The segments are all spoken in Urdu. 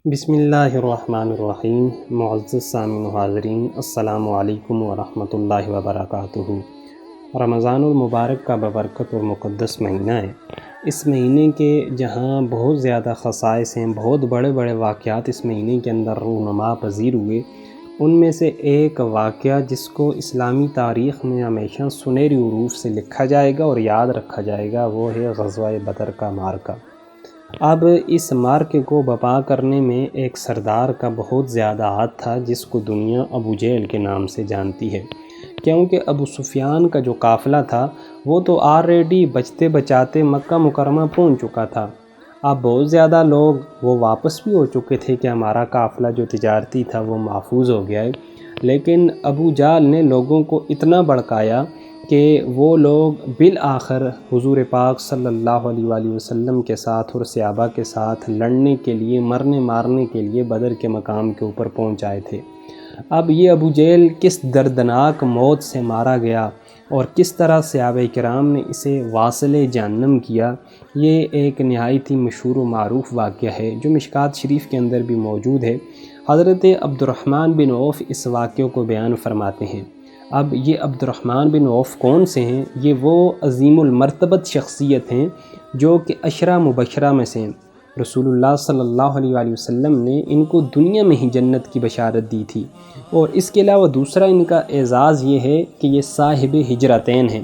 بسم اللہ الرحمن الرحیم۔ معزز سامعین و حاضرین، السلام علیکم ورحمۃ اللہ وبرکاتہ۔ رمضان المبارک کا ببرکت اور مقدس مہینہ ہے۔ اس مہینے کے جہاں بہت زیادہ خصائص ہیں، بہت بڑے بڑے واقعات اس مہینے کے اندر رونما پذیر ہوئے، ان میں سے ایک واقعہ جس کو اسلامی تاریخ میں ہمیشہ سنہری حروف سے لکھا جائے گا اور یاد رکھا جائے گا، وہ ہے غزوہ بدر کا معرکہ۔ اب اس معرکے کو بپا کرنے میں ایک سردار کا بہت زیادہ ہاتھ تھا، جس کو دنیا ابو جہل کے نام سے جانتی ہے، کیونکہ ابو سفیان کا جو قافلہ تھا وہ تو آلریڈی بچتے بچاتے مکہ مکرمہ پہنچ چکا تھا۔ اب بہت زیادہ لوگ وہ واپس بھی ہو چکے تھے کہ ہمارا قافلہ جو تجارتی تھا وہ محفوظ ہو گیا ہے، لیکن ابو جہل نے لوگوں کو اتنا بھڑکایا کہ وہ لوگ بالآخر حضور پاک صلی اللہ علیہ وآلہ وسلم کے ساتھ اور صحابہ کے ساتھ لڑنے کے لیے، مرنے مارنے کے لیے بدر کے مقام کے اوپر پہنچ آئے تھے۔ اب یہ ابو جہل کس دردناک موت سے مارا گیا اور کس طرح صحابہ کرام نے اسے واصل جہنم کیا، یہ ایک نہایت ہی مشہور و معروف واقعہ ہے جو مشکوٰۃ شریف کے اندر بھی موجود ہے۔ حضرت عبد الرحمن بن عوف اس واقعے کو بیان فرماتے ہیں۔ اب یہ عبد الرحمن بن عوف کون سے ہیں؟ یہ وہ عظیم المرتبت شخصیت ہیں جو کہ عشرہ مبشرہ میں سے ہیں۔ رسول اللہ صلی اللہ علیہ وآلہ وسلم نے ان کو دنیا میں ہی جنت کی بشارت دی تھی، اور اس کے علاوہ دوسرا ان کا اعزاز یہ ہے کہ یہ صاحب ہجرتین ہیں،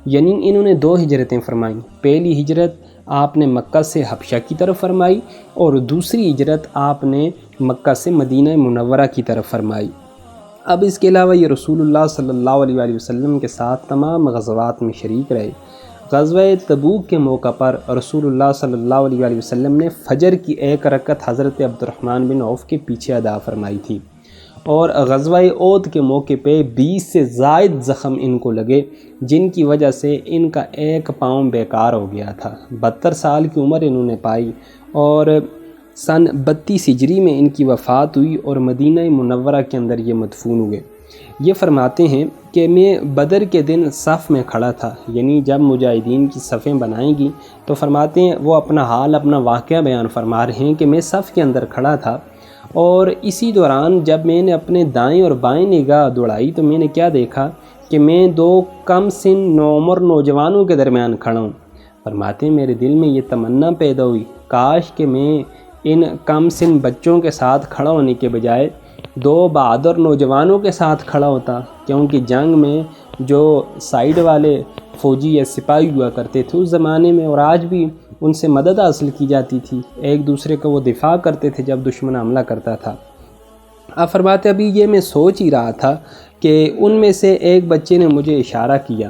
یعنی انہوں نے 2 ہجرتیں فرمائیں۔ پہلی ہجرت آپ نے مکہ سے حبشہ کی طرف فرمائی، اور دوسری ہجرت آپ نے مکہ سے مدینہ منورہ کی طرف فرمائی۔ اب اس کے علاوہ یہ رسول اللہ صلی اللہ علیہ وآلہ وسلم کے ساتھ تمام غزوات میں شریک رہے۔ غزوہ تبوک کے موقع پر رسول اللہ صلی اللہ علیہ وآلہ وسلم نے فجر کی 1 رکعت حضرت عبد الرحمن بن عوف کے پیچھے ادا فرمائی تھی، اور غزوہ احد کے موقع پہ 20 سے زائد زخم ان کو لگے، جن کی وجہ سے ان کا 1 پاؤں بیکار ہو گیا تھا۔ 72 سال کی عمر انہوں نے پائی، اور سن 32 ہجری میں ان کی وفات ہوئی اور مدینہ منورہ کے اندر یہ مدفون ہوئے۔ یہ فرماتے ہیں کہ میں بدر کے دن صف میں کھڑا تھا، یعنی جب مجاہدین کی صفیں بنائیں گی تو فرماتے ہیں وہ اپنا حال، اپنا واقعہ بیان فرما رہے ہیں کہ میں صف کے اندر کھڑا تھا، اور اسی دوران جب میں نے اپنے دائیں اور بائیں نگاہ دوڑائی تو میں نے کیا دیکھا کہ میں 2 کم سن نوعمر نوجوانوں کے درمیان کھڑا ہوں۔ فرماتے ہیں میرے دل میں یہ تمنا پیدا ہوئی، کاش کہ میں ان کم سن بچوں کے ساتھ کھڑا ہونے کے بجائے 2 بہادر نوجوانوں کے ساتھ کھڑا ہوتا، کیونکہ جنگ میں جو سائیڈ والے فوجی یا سپاہی ہوا کرتے تھے اس زمانے میں، اور آج بھی ان سے مدد حاصل کی جاتی تھی، ایک دوسرے کا وہ دفاع کرتے تھے جب دشمن حملہ کرتا تھا۔ اب فرماتے ابھی یہ میں سوچ ہی رہا تھا کہ ان میں سے ایک بچے نے مجھے اشارہ کیا،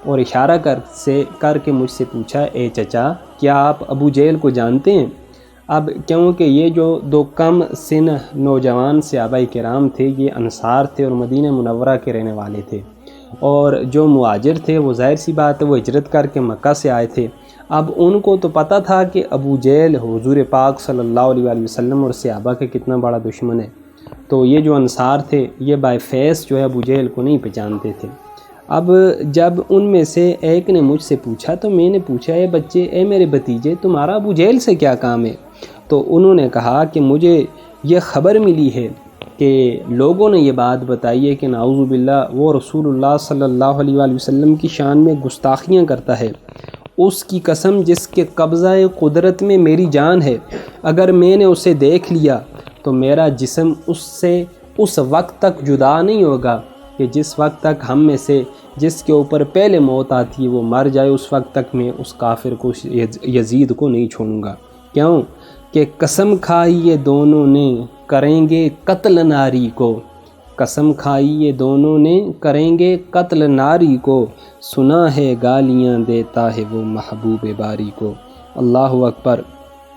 اور اشارہ کر کے مجھ سے پوچھا، اے چچا کیا آپ ابو جہل کو جانتے ہیں؟ اب کیونکہ یہ جو 2 کم سن نوجوان صحابہ کرام تھے یہ انصار تھے اور مدینہ منورہ کے رہنے والے تھے، اور جو مہاجر تھے وہ ظاہر سی بات ہے وہ ہجرت کر کے مکہ سے آئے تھے۔ اب ان کو تو پتہ تھا کہ ابو جہل حضور پاک صلی اللہ علیہ وآلہ وسلم اور صحابہ کا کتنا بڑا دشمن ہے، تو یہ جو انصار تھے یہ بائی فیس جو ہے ابو جہل کو نہیں پہچانتے تھے۔ اب جب ان میں سے ایک نے مجھ سے پوچھا تو میں نے پوچھا، اے بچے، اے میرے بھتیجے، تمہارا ابو جہل سے کیا کام ہے؟ تو انہوں نے کہا کہ مجھے یہ خبر ملی ہے کہ لوگوں نے یہ بات بتائی ہے کہ نعوذ باللہ وہ رسول اللہ صلی اللہ علیہ وآلہ وسلم کی شان میں گستاخیاں کرتا ہے، اس کی قسم جس کے قبضہ قدرت میں میری جان ہے، اگر میں نے اسے دیکھ لیا تو میرا جسم اس سے اس وقت تک جدا نہیں ہوگا کہ جس وقت تک ہم میں سے جس کے اوپر پہلے موت آتی ہے وہ مر جائے، اس وقت تک میں اس کافر کو، یزید کو نہیں چھوڑوں گا۔ کیوں کہ قسم کھائی یہ دونوں نے کریں گے قتل ناری کو، قسم کھائی یہ دونوں نے کریں گے قتل ناری کو، سنا ہے گالیاں دیتا ہے وہ محبوب باری کو۔ اللہ اکبر۔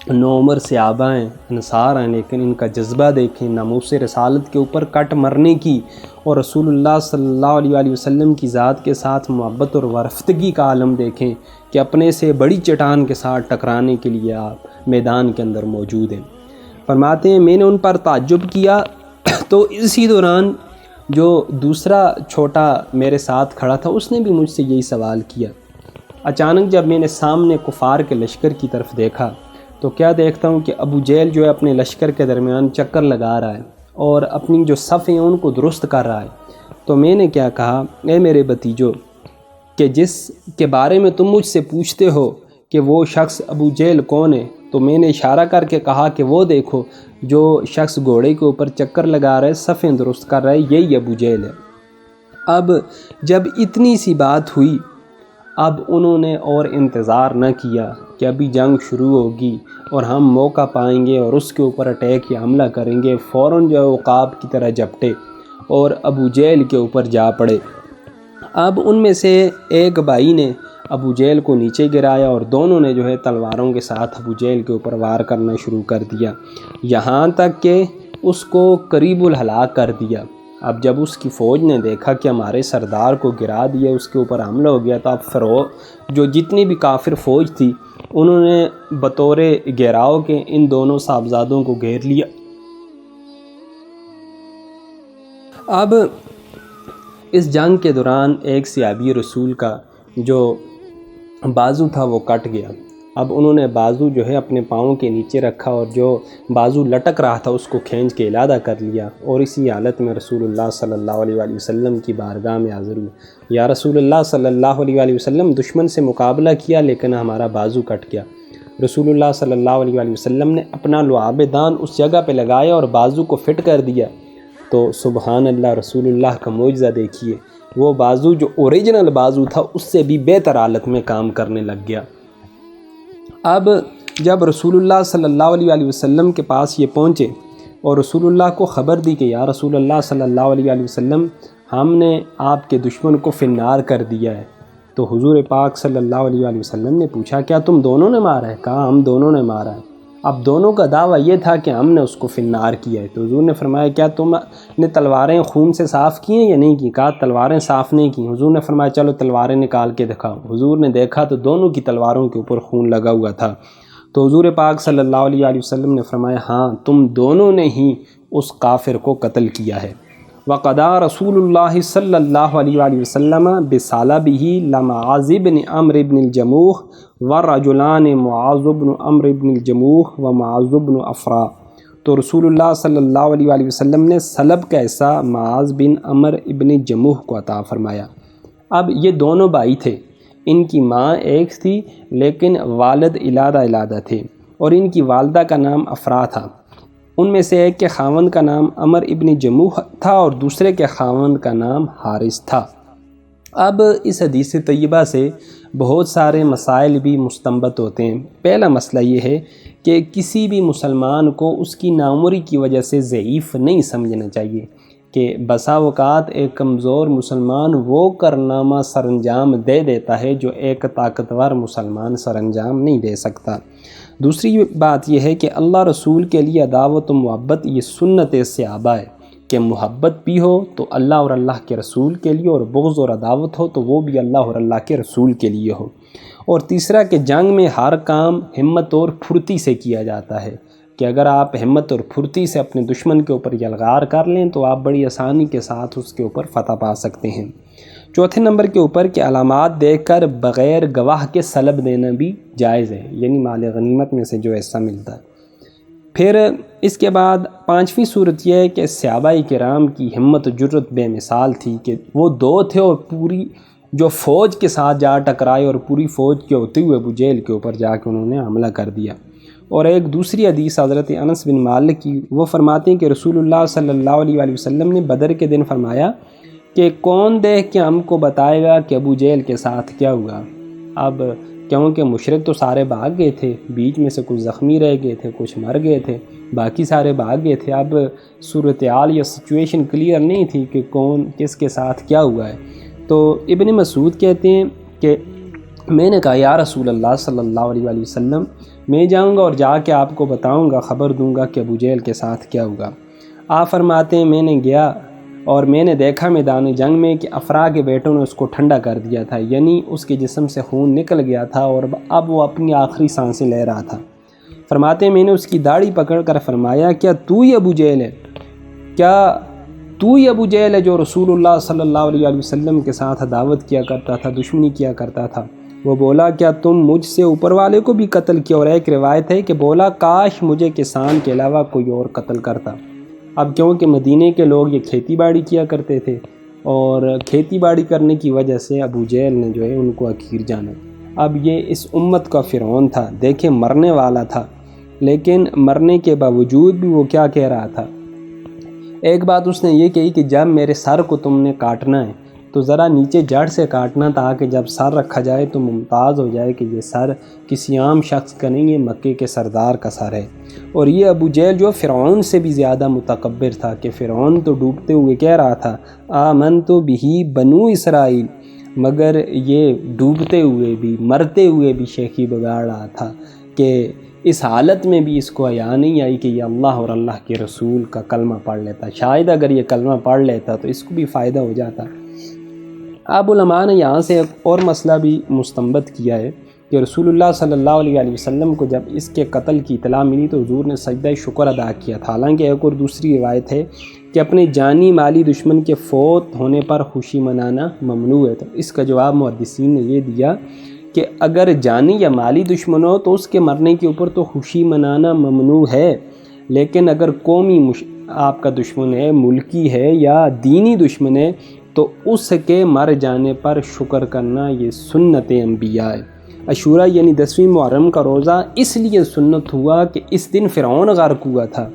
نوعمر صحابہ ہیں، انصار ہیں، لیکن ان کا جذبہ دیکھیں، ناموس رسالت کے اوپر کٹ مرنے کی اور رسول اللہ صلی اللہ علیہ وآلہ وسلم کی ذات کے ساتھ محبت اور وارفتگی کا عالم دیکھیں کہ اپنے سے بڑی چٹان کے ساتھ ٹکرانے کے لیے آپ میدان کے اندر موجود ہیں۔ فرماتے ہیں میں نے ان پر تعجب کیا تو اسی دوران جو دوسرا چھوٹا میرے ساتھ کھڑا تھا اس نے بھی مجھ سے یہی سوال کیا۔ اچانک جب میں نے سامنے کفار کے لشکر کی طرف دیکھا تو کیا دیکھتا ہوں کہ ابو جہل جو ہے اپنے لشکر کے درمیان چکر لگا رہا ہے اور اپنی جو صف ہیں ان کو درست کر رہا ہے۔ تو میں نے کیا کہا، اے میرے بھتیجو، کہ جس کے بارے میں تم مجھ سے پوچھتے ہو کہ وہ شخص ابو جہل کون ہے، تو میں نے اشارہ کر کے کہا کہ وہ دیکھو جو شخص گھوڑے کے اوپر چکر لگا رہا ہے، صفیں درست کر رہا ہے، یہی ابو جہل ہے۔ اب جب اتنی سی بات ہوئی، اب انہوں نے اور انتظار نہ کیا کہ ابھی جنگ شروع ہوگی اور ہم موقع پائیں گے اور اس کے اوپر اٹیک یا حملہ کریں گے، فوراً جو ہے عقاب کی طرح جھپٹے اور ابو جہل کے اوپر جا پڑے۔ اب ان میں سے ایک بھائی نے ابو جہل کو نیچے گرایا اور دونوں نے جو ہے تلواروں کے ساتھ ابو جہل کے اوپر وار کرنا شروع کر دیا، یہاں تک کہ اس کو قریب الہلاک کر دیا۔ اب جب اس کی فوج نے دیکھا کہ ہمارے سردار کو گرا دیا، اس کے اوپر حملہ ہو گیا، تو اب جو جتنی بھی کافر فوج تھی انہوں نے بطور گھیراؤ کے ان دونوں صاحبزادوں کو گھیر لیا۔ اب اس جنگ کے دوران ایک صحابی رسول کا جو بازو تھا وہ کٹ گیا۔ اب انہوں نے بازو جو ہے اپنے پاؤں کے نیچے رکھا اور جو بازو لٹک رہا تھا اس کو کھینچ کے علیحدہ کر لیا، اور اسی حالت میں رسول اللہ صلی اللہ علیہ وآلہ وسلم کی بارگاہ میں حاضر ہوئے۔ یا رسول اللہ صلی اللہ علیہ وآلہ وسلم، دشمن سے مقابلہ کیا لیکن ہمارا بازو کٹ گیا۔ رسول اللہ صلی اللہ علیہ وآلہ وسلم نے اپنا لعاب دان اس جگہ پہ لگایا اور بازو کو فٹ کر دیا۔ تو سبحان اللہ، رسول اللہ کا معجزہ دیکھیے، وہ بازو جو اوریجنل بازو تھا اس سے بھی بہتر حالت میں کام کرنے لگ گیا۔ اب جب رسول اللہ صلی اللہ علیہ وآلہ وسلم کے پاس یہ پہنچے اور رسول اللہ کو خبر دی کہ یا رسول اللہ صلی اللہ علیہ وآلہ وسلم، ہم نے آپ کے دشمن کو فی النار کر دیا ہے، تو حضور پاک صلی اللہ علیہ وآلہ وسلم نے پوچھا کیا تم دونوں نے مارا ہے؟ کہا ہم دونوں نے مارا ہے۔ اب دونوں کا دعویٰ یہ تھا کہ ہم نے اس کو فی النار کیا ہے۔ تو حضور نے فرمایا کیا تم نے تلواریں خون سے صاف کی ہیں یا نہیں کی؟ کہا تلواریں صاف نہیں کی۔ حضور نے فرمایا چلو تلواریں نکال کے دکھاؤ۔ حضور نے دیکھا تو دونوں کی تلواروں کے اوپر خون لگا ہوا تھا۔ تو حضور پاک صلی اللہ علیہ وآلہ وسلم نے فرمایا ہاں، تم دونوں نے ہی اس کافر کو قتل کیا ہے۔ وَقَضَىٰ رسول اللہ صلی اللہ علیہ وآلہ وسلم بِصَلَبِهِ لَمُعَاذِ بْنِ عَمْرُ بْنِ الْجَمُوحِ وَرَجُلَانِ مُعَاذُ بْنُ عَمْرُ بْنِ الْجَمُوحِ وَمُعَاذُ بْنُ عَفْرَا۔ تو رسول اللہ صلی اللہ علیہ وآلہ وسلم نے سلب کا حصہ معاذ بن عمر ابن جموح کو عطا فرمایا۔ اب یہ دونوں بھائی تھے، ان کی ماں ایک تھی لیکن والد علیحدہ علیحدہ تھے، اور ان کی والدہ کا نام افرا تھا۔ ان میں سے ایک کے خاوند کا نام عمر ابن جموح تھا اور دوسرے کے خاوند کا نام حارث تھا۔ اب اس حدیث طیبہ سے بہت سارے مسائل بھی مستنبط ہوتے ہیں۔ پہلا مسئلہ یہ ہے کہ کسی بھی مسلمان کو اس کی ناعمری کی وجہ سے ضعیف نہیں سمجھنا چاہیے، کہ بسا اوقات ایک کمزور مسلمان وہ کارنامہ سر انجام دے دیتا ہے جو ایک طاقتور مسلمان سر انجام نہیں دے سکتا۔ دوسری بات یہ ہے کہ اللہ رسول کے لیے عداوت و محبت یہ سنت صحابہ ہے، کہ محبت بھی ہو تو اللہ اور اللہ کے رسول کے لیے، اور بغض اور عداوت ہو تو وہ بھی اللہ اور اللہ کے رسول کے لیے ہو۔ اور تیسرا کہ جنگ میں ہر کام ہمت اور پھرتی سے کیا جاتا ہے، کہ اگر آپ ہمت اور پھرتی سے اپنے دشمن کے اوپر یلغار کر لیں تو آپ بڑی آسانی کے ساتھ اس کے اوپر فتح پا سکتے ہیں۔ چوتھے نمبر کے اوپر کہ علامات دیکھ کر بغیر گواہ کے سلب دینا بھی جائز ہے، یعنی مال غنیمت میں سے جو ایسا ملتا ہے۔ پھر اس کے بعد پانچویں صورت یہ ہے کہ صحابہ کرام کی ہمت و جرت بے مثال تھی، کہ وہ دو تھے اور پوری جو فوج کے ساتھ جا ٹکرائے اور پوری فوج کے ہوتے ہوئے ابو جہل کے اوپر جا کے انہوں نے حملہ کر دیا۔ اور ایک دوسری حدیث حضرت انس بن مالک کی، وہ فرماتے ہیں کہ رسول اللہ صلی اللہ علیہ وآلہ وسلم نے بدر کے دن فرمایا کہ کون دیکھ کے ہم کو بتائے گا کہ ابو جہل کے ساتھ کیا ہوا۔ اب کیونکہ مشرک تو سارے بھاگ گئے تھے، بیچ میں سے کچھ زخمی رہ گئے تھے، کچھ مر گئے تھے، باقی سارے بھاگ گئے تھے۔ اب صورتحال یا سچویشن کلیئر نہیں تھی کہ کون کس کے ساتھ کیا ہوا ہے۔ تو ابن مسعود کہتے ہیں کہ میں نے کہا یا رسول اللہ صلی اللہ علیہ وآلہ وسلم، میں جاؤں گا اور جا کے آپ کو بتاؤں گا، خبر دوں گا کہ ابو جہل کے ساتھ کیا ہوگا۔ آپ فرماتے ہیں میں نے گیا اور میں نے دیکھا میدان جنگ میں کہ افرا کے بیٹوں نے اس کو ٹھنڈا کر دیا تھا، یعنی اس کے جسم سے خون نکل گیا تھا اور اب وہ اپنی آخری سانسیں لے رہا تھا۔ فرماتے ہیں میں نے اس کی داڑھی پکڑ کر فرمایا کیا تو ہی ابو جہل ہے؟ کیا تو ہی ابو جہل ہے جو رسول اللہ صلی اللہ علیہ وسلم کے ساتھ عداوت کیا کرتا تھا، دشمنی کیا کرتا تھا؟ وہ بولا کیا تم مجھ سے اوپر والے کو بھی قتل کیا؟ اور ایک روایت ہے کہ بولا کاش مجھے کسان کے علاوہ کوئی اور قتل کرتا۔ اب کیونکہ مدینے کے لوگ یہ کھیتی باڑی کیا کرتے تھے اور کھیتی باڑی کرنے کی وجہ سے ابو جہل نے جو ہے ان کو عقیر جانا۔ اب یہ اس امت کا فرعون تھا، دیکھیں مرنے والا تھا، لیکن مرنے کے باوجود بھی وہ کیا کہہ رہا تھا؟ ایک بات اس نے یہ کہی کہ جب میرے سر کو تم نے کاٹنا ہے تو ذرا نیچے جڑ سے کاٹنا، تاکہ جب سر رکھا جائے تو ممتاز ہو جائے کہ یہ سر کسی عام شخص کا نہیں ہے، مکے کے سردار کا سر ہے۔ اور یہ ابو جہل جو فرعون سے بھی زیادہ متکبر تھا کہ فرعون تو ڈوبتے ہوئے کہہ رہا تھا آمنت بہ بنو اسرائیل، مگر یہ ڈوبتے ہوئے بھی مرتے ہوئے بھی شیخی بگاڑ رہا تھا کہ اس حالت میں بھی اس کو حیا نہیں آئی کہ یہ اللہ اور اللہ کے رسول کا کلمہ پڑھ لیتا۔ شاید اگر یہ کلمہ پڑھ لیتا تو اس کو بھی فائدہ ہو جاتا۔ اب علماء نے یہاں سے ایک اور مسئلہ بھی مستنبط کیا ہے کہ رسول اللہ صلی اللہ علیہ وسلم کو جب اس کے قتل کی اطلاع ملی تو حضور نے سجدہ شکر ادا کیا تھا۔ حالانکہ ایک اور دوسری روایت ہے کہ اپنے جانی مالی دشمن کے فوت ہونے پر خوشی منانا ممنوع ہے۔ تو اس کا جواب محدثین نے یہ دیا کہ اگر جانی یا مالی دشمن ہو تو اس کے مرنے کے اوپر تو خوشی منانا ممنوع ہے، لیکن اگر قومی آپ کا دشمن ہے، ملکی ہے یا دینی دشمن ہے تو اس کے مر جانے پر شکر کرنا یہ سنت انبیاء ہے۔ عاشوراء یعنی 10ویں محرم کا روزہ اس لیے سنت ہوا کہ اس دن فرعون غرق ہوا تھا۔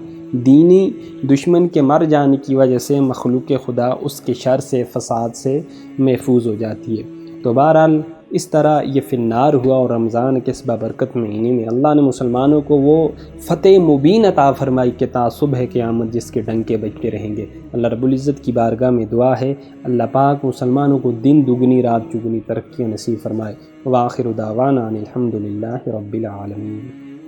دینی دشمن کے مر جانے کی وجہ سے مخلوق خدا اس کے شر سے، فساد سے محفوظ ہو جاتی ہے۔ تو بہرحال اس طرح یہ فی النار ہوا، اور رمضان کے اس بابرکت مہینے میں اللہ نے مسلمانوں کو وہ فتح مبین عطا فرمائی کہ تا صبح قیامت جس کے ڈنکے بجتے رہیں گے۔ اللہ رب العزت کی بارگاہ میں دعا ہے اللہ پاک مسلمانوں کو دن دگنی رات چگنی ترقی نصیب فرمائے۔ وآخر دعوانا ان الحمد للہ رب العالمین۔